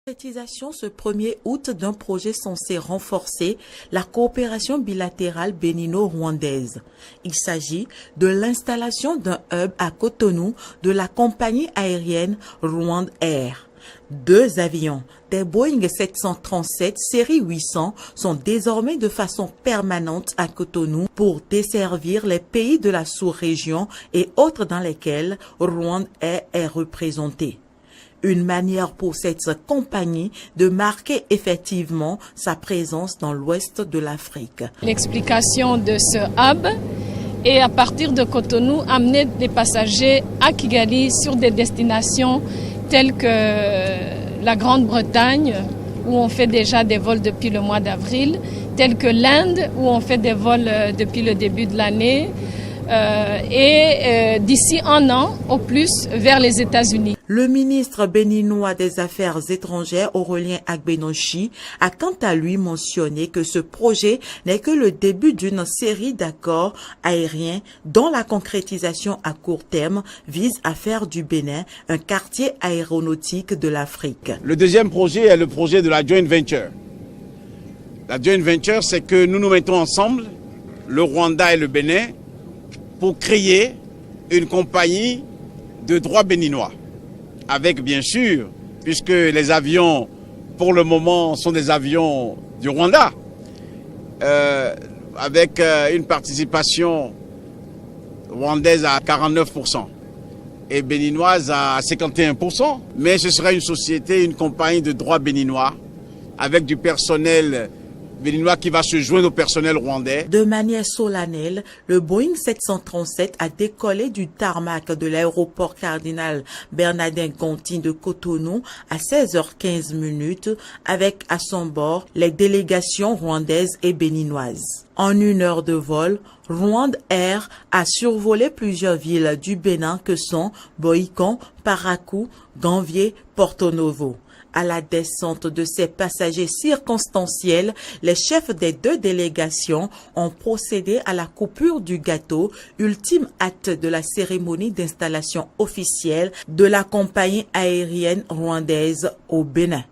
Concrétisation ce 1er août d'un projet censé renforcer la coopération bilatérale bénino-rwandaise. Il s'agit de l'installation d'un hub à Cotonou de la compagnie aérienne Rwand Air. 2 avions, des Boeing 737 série 800, sont désormais de façon permanente à Cotonou pour desservir les pays de la sous-région et autres dans lesquels Rwand Air est représenté. Une manière pour cette compagnie de marquer effectivement sa présence dans l'ouest de l'Afrique. L'explication de ce hub est à partir de Cotonou amener des passagers à Kigali sur des destinations telles que la Grande-Bretagne, où on fait déjà des vols depuis le mois d'avril, telles que l'Inde, où on fait des vols depuis le début de l'année, et d'ici un an au plus vers les États-Unis. Le ministre béninois des Affaires étrangères, Aurélien Agbenochi, a quant à lui mentionné que ce projet n'est que le début d'une série d'accords aériens dont la concrétisation à court terme vise à faire du Bénin un quartier aéronautique de l'Afrique. Le deuxième projet est le projet de la joint venture. La joint venture, c'est que nous nous mettons ensemble, le Rwanda et le Bénin, pour créer une compagnie de droit béninois. Avec bien sûr, puisque les avions pour le moment sont des avions du Rwanda, avec une participation rwandaise à 49% et béninoise à 51%. Mais ce sera une société, une compagnie de droit béninois avec du personnel béninois qui va se joindre au personnel rwandais. De manière solennelle, le Boeing 737 a décollé du tarmac de l'aéroport Cardinal Bernardin Gonti de Cotonou à 16h15 avec à son bord les délégations rwandaises et béninoises. En 1 heure de vol, Rwand Air a survolé plusieurs villes du Bénin que sont Boïcon, Parakou, Ganvier, Porto Novo. À la descente de ces passagers circonstanciels, les chefs des 2 délégations ont procédé à la coupure du gâteau, ultime acte de la cérémonie d'installation officielle de la compagnie aérienne rwandaise au Bénin.